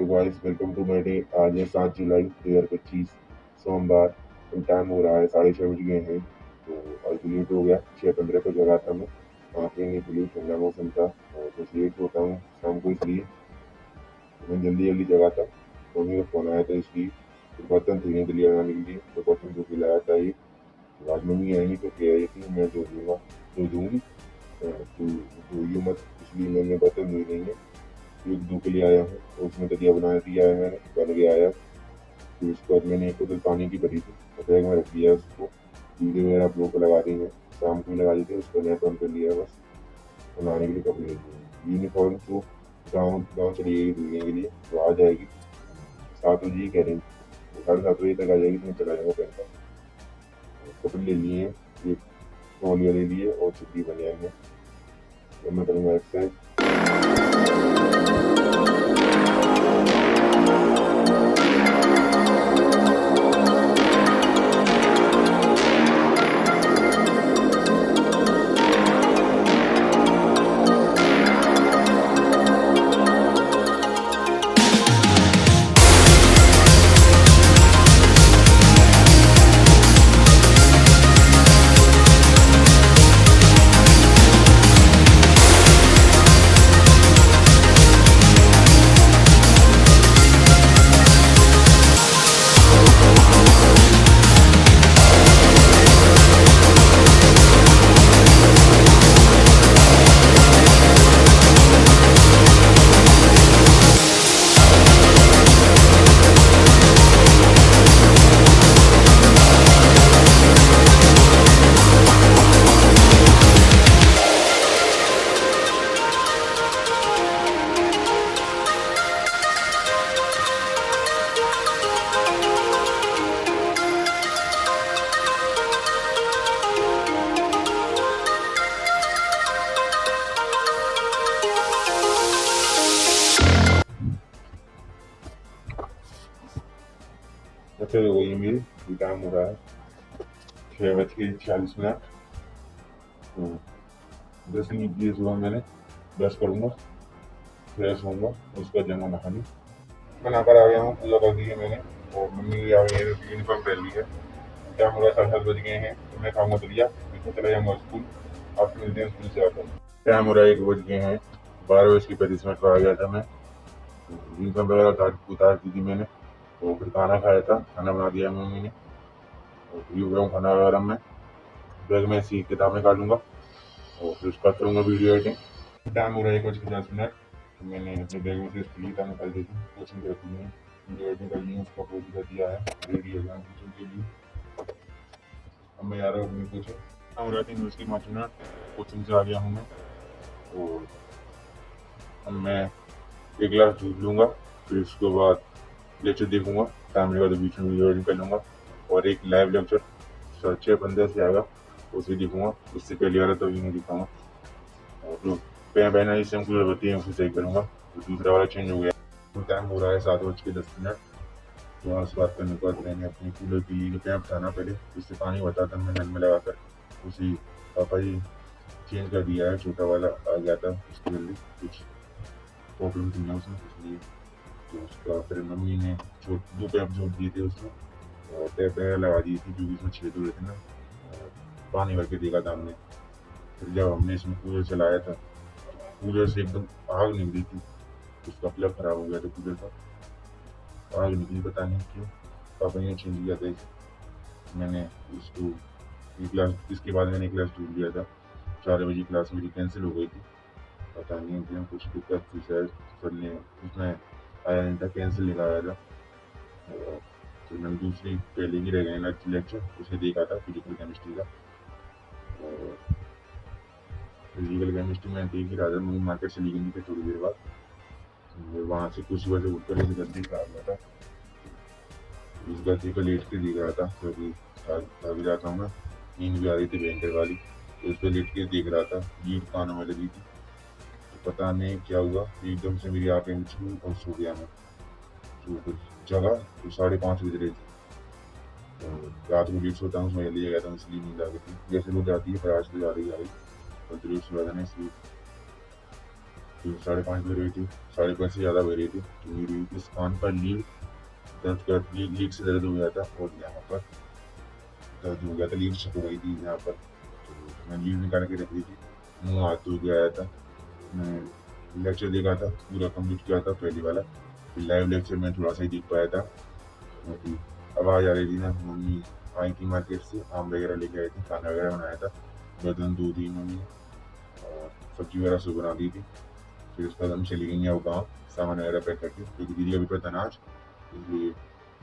तो guys welcome to my day. आज है 7 जुलाई 2025 सोमवार। टाइम हो रहा है 6:30 बज गए हैं। तो आज तो लेट हो गया, 6:15 पर जगा था मैं। आँखें नहीं खुली, ठंडा मौसम था और कुछ लेट होता हूँ शाम को, इसलिए मैं जल्दी जल्दी जगा था। मम्मी का फ़ोन आया था इसलिए। तो बर्तन थे नहीं दिलिया लगाने के लिए, तो बर्तन धो के लाया था ये। तो आज मम्मी आएंगी तो कह रही थी मैं धो दूंगा, धो दूंगी, तो धोइयो मत, इसलिए मैंने बर्तन धोए नहीं है। एक धो के लिए आया हूँ, तो उसमें दलिया बना दिया है मैंने, बन गया आया। फिर उसके बाद मैंने 1 बोतल पानी की भरी थी, तो बैग में रख दिया उसको। वीडियो वगैरह अपलोड पर लगा दी है, शाम को लगा दी थी, उसको नेट ऑन कर लिया बस। और नहाने के लिए कपड़े ले लिए। यूनिफॉर्म तो गाँव गाँव चली गई धुलने के लिए, तो आ जाएगी 7 बजे ही कह रही थी। तो 7:30 बजे तक आ जाएगी, तो मैं चला जाऊँगा पहन कर। कपड़े ले लिए हैं, एक तौलिया ले लिए और चड्डी बन जाएंगे। तो मैं करूँगा एक्सरसाइज। अच्छा, तो वही मेरी टाइम हो रहा है 6:46। तो 10 मिनट की सुबह मैंने ब्रश करूँगा, फ्रेश होऊंगा, उसके बाद जाऊँगा नहाने। मैं नहाकर आ गया हूँ, पूजा कर दी है मैंने। और मम्मी भी आ गई है, यूनिफॉर्म पहन ली है। टाइम हो रहा है 7:30 बज गए हैं, तो मैं खाऊंगा दलिया, फिर चला जाऊँगा स्कूल। आपसे मिलते हैं स्कूल से आकर। टाइम हो रहा है 1 बज गए हैं, 12:35 पर आ गया था मैं। यूनिफॉर्म वगैरह उतार दी थी मैंने, और फिर खाना खाया था, खाना बना दिया मम्मी ने। और फ्री हो गया हूँ खाना वगैरह में। बैग में ऐसी किताब निकालूंगा और फिर उसका करूँगा वीडियो एडिटिंग। टाइम हो रहा है 1:50। तो मैंने अपने बैग में से इसकी किताब निकाल दी थी, कोचिंग रखी हुई है, वीडियो एडिटिंग कर ली है, उसका अपलोड कर दिया है, रेडी हो गया कोचिंग के लिए। अब मैं आ रहा हूँ अपनी कोचिंग। टाइम हो रहा है 3:05। कोचिंग से आ गया हूँ मैं। और अब मैं एक गिलास दूध लूँगा, फिर उसके बाद लेक्चर देखूंगा। टाइम लगेगा तो बीच में वीडियो एडिट कर लूँगा। और एक लाइव लेक्चर 6:15 से आएगा, उसे देखूंगा। उससे पहले वाला तो अभी नहीं दिखाऊंगा। और जो पहना जिससे हम कूलर होती है उसे सही करूँगा। तो दूसरा वाला चेंज हो गया। तो टाइम हो रहा है 7:10। तो वहाँ से बात करने के बाद मैंने अपने कूलर के लिए पैप उठाना, पहले उससे पानी बताता मैं नल में लगाकर। उसी पापा जी चेंज कर दिया है, छोटा वाला आ गया था, उसके जल्दी कुछ प्रॉब्लम थी ना उसमें, इसलिए। तो उसका फिर मम्मी ने 2 पैप जोड़ दिए थे उसमें, और टैप वगैरह लगा दी थी, जो भी उसमें छेद हुए थे ना। और पानी भर के देखा था हमने। फिर जब हमने इसमें कूलर चलाया था, कूलर से एकदम आग निकली थी। उसका प्लग खराब हो गया था कूलर का, आग निकली, पता नहीं क्यों। पापा ने चेंज किया था इसे। मैंने उसको एक क्लास, इसके बाद मैंने क्लास दूर लिया था। 4 बजे क्लास मेरी कैंसिल हो गई थी, पता नहीं क्यों, कुछ दिक्कत थी शायद। सर ने उसमें आया नहीं था, कैंसिल लिखा आया था। और फिर मैंने दूसरी पहले की रह गए लेक्चर, उसे देखा था, फिजिकल केमिस्ट्री का। और फिजिकल केमिस्ट्री में देख ही रहा था, मम्मी मार्केट चली गई थी थोड़ी देर बाद। तो वहाँ से कुछ वजह उठकर इस गद्दे पर आ गया था। इस गद्दे पर लेट के देख रहा था, क्योंकि थक जाता हूँ मैं, नींद भी आ रही थी भयंकर वाली। तो उस पर लेट के देख रहा था, लीड कानों में लगी थी। तो पता नहीं क्या हुआ, एकदम से मेरी आँखें मिचली और सो गया मैं। तो फिर जगह तो 5:30 बज रही थी। तो रात को लेट सोता हूँ, उसमें जल्दी जगा था, इसलिए नींद आ गई थी। जैसे रोज आती है, पर आज तो आ रही और लेट सो रहा था ना, इसलिए। तो 5:30 बज रही थी, 5:30 से ज़्यादा बज रही थी। तो मेरी इस कान पर लीड से दर्द हो गया था और यहाँ पर दर्द हो गया था, लीड छप गई थी यहाँ पर। तो मैं लीड निकाल के रख दी थी, मुँह हाथ धो के आया था। मैं लेक्चर देखा था, पूरा कंप्लीट किया था पहले वाला। फिर लाइव लेक्चर में थोड़ा सा ही देख पाया था क्योंकि आवाज़ आ रही थी ना। मम्मी आई थी मार्केट से, आम वगैरह लेके आई थी, खाना वगैरह बनाया था, बर्तन धो दी मम्मी और सब्जी वगैरह सब बना दी थी। फिर उसके बाद हम चली गई हैं वो गाँव सामान वगैरह पैक करके, क्योंकि दीदी अभी पर तनाज,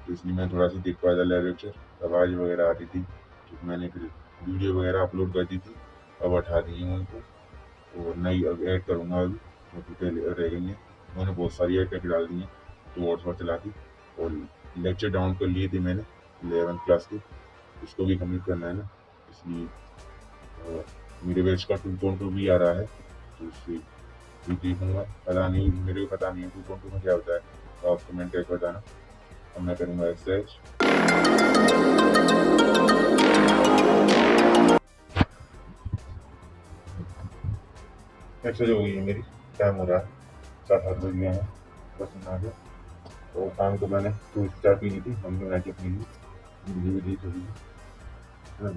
इसलिए मैं थोड़ा सा देख पाया था लाइव लेक्चर। आवाज़ वगैरह आती थी तो मैंने फिर वीडियो वगैरह अपलोड कर दी थी, अब हटा दी हूँ उनको और नई अब ऐड करूँगा अभी, क्योंकि पहले रह गई हैं। मैंने बहुत सारी ऐड करके डाल दी हैं तो व्हाट्सएप चला दी। और लेक्चर डाउन कर लिए थे मैंने 11th क्लास के, उसको भी कंप्लीट करना है ना, इसलिए मेरे बैच का 2.2 भी आ रहा है तो उससे भी देखूँगा। पता नहीं, मेरे को पता नहीं है 2.2 में क्या होता है, तो आप कमेंट करके बताना। अब मैं करूँगा एक्सरसाइज। एक्सरसाइज हो गई है मेरी, टाइम हो रहा है 7 बज गए हैं, बस आ गया। तो शाम को मैंने 2 चाय पी ली थी, मम्मी बना के पी ली, मुझे भी दी थोड़ी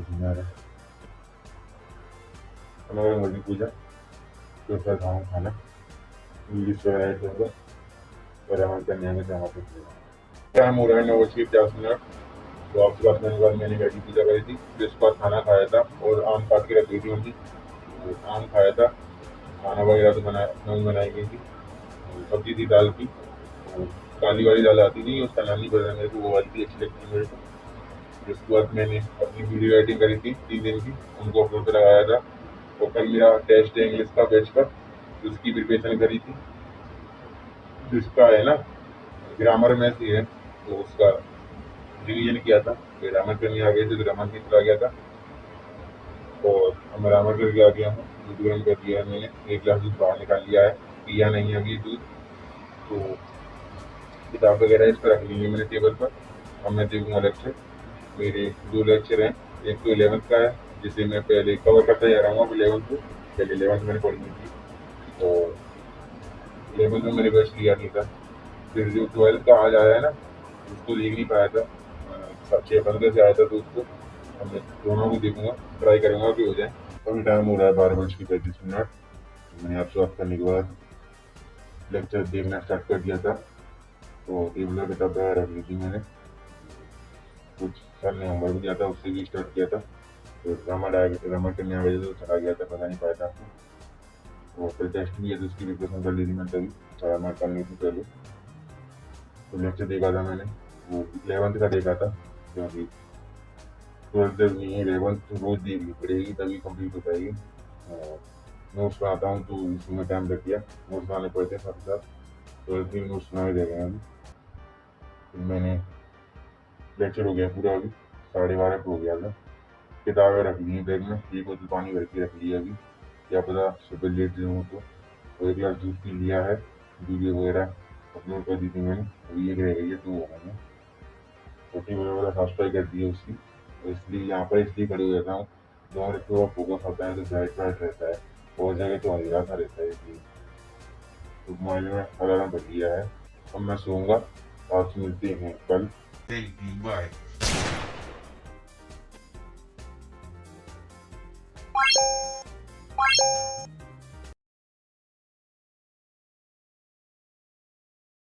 सी आ रहा है। हमारे मुर्गी पूजा तो उसका खाऊँ खाना इंग्लिश वगैरह ऐड करूँगा और हमारे करने आएंगे तो वहाँ पे टाइम हो रहा है 9:50। तो आपके पास मैंने बाद मैंने मैगी पूजा करी थी, फिर उसके बाद खाना खाया था और आम काट के रख दी थी मम्मी। तो आम खाया था, खाना वगैरह तो मम्मी बनाई गई थी। सब्जी थी दाल की, तो काली वाली दाल आती थी, उसका नाम नहीं पता मेरे को, वो वाली भी अच्छी लगती है मेरे को। फिर उसके बाद मैंने अपनी वीडियो एडिटिंग करी थी 3 दिन की, उनको अपलोड पे लगाया था। और कल मेरा टेस्ट है इंग्लिश का बैच का, उसकी प्रिपरेशन करी थी। जिसका है ना ग्रामर में से है, तो उसका रिवीजन किया था। फिर ग्रामर करने आ गए थे तो ग्रामर की चला गया था और हम ग्रामर करके आ गया हूँ। दूध गर्म कर दिया है मैंने, 1 गिलास दूध बाहर निकाल लिया है, पिया नहीं अभी दूध। तो किताब वगैरह इस पर रख ली है मैंने टेबल पर। अब मैं देखूँगा लेक्चर। मेरे 2 लेक्चर हैं, एक तो 11th का है जिसे मैं पहले कवर करता जा रहा हूँ। अब 11th को, पहले 11th मैंने पढ़ी थी और 11th में मैंने बैच लिया नहीं था। फिर जो 12th का आज आया है ना, उसको देख नहीं पाया था, 6:15 से आया था, तो उसको अब मैं दोनों को देखूँगा, ट्राई करूँगा कि हो जाए। अभी टाइम हो रहा है 12:35। मैंने आपसे बात करने के बाद लेक्चर देखना स्टार्ट कर दिया था। तो टेबल पर किताब रख ली थी मैंने, कुछ सर ने होमवर्क दिया था उससे भी स्टार्ट किया था। तो ड्रामा करने आ गए तो चला गया था, पता नहीं पाया था आपको। और फिर टेस्ट भी है तो उसकी प्रिपरेशन कर ली थी मैंने, तभी ड्रामा करनी थी पहले। तो लेक्चर देखा था मैंने, वो 11th का देखा था, क्योंकि 12th नहीं 11th रोज देखनी पड़ेगी तभी कंप्लीट हो पाएगी। नोट्स बनाता हूँ तो इसमें टाइम लग गया, नोट्स बनाने पड़ते हैं साथ साथ। 12th के नोट्स बनाए दे रहे हैं अभी। फिर मैंने लेक्चर हो गया पूरा, अभी 12:30 हो गया था। किताबें रख ली हैं बैग में, 1 बोतल पानी भर के रख लिया अभी, क्या पता सुबह लेट जाऊँ तो। और 1 गिलास दूध पी लिया है, वीडियो वगैरह अपलोड कर दी थी मैंने, अभी 1 रह गई है, 2 हो गई हैं। छोटी वगैरह साफ सफाई कर दी है उसकी, तो इसलिए यहाँ पर इसलिए खड़े हो जाता हूँ। जहाँ थोड़ा फोकस होता है तो ब्राइट ब्राइट रहता है, और जगह तो अंधेरा सा रहता है, इसलिए तो मोबाइल में अलार्म कर लिया है। अब मैं सोऊंगा, आपसे मिलते हैं कल। Thank you, bye.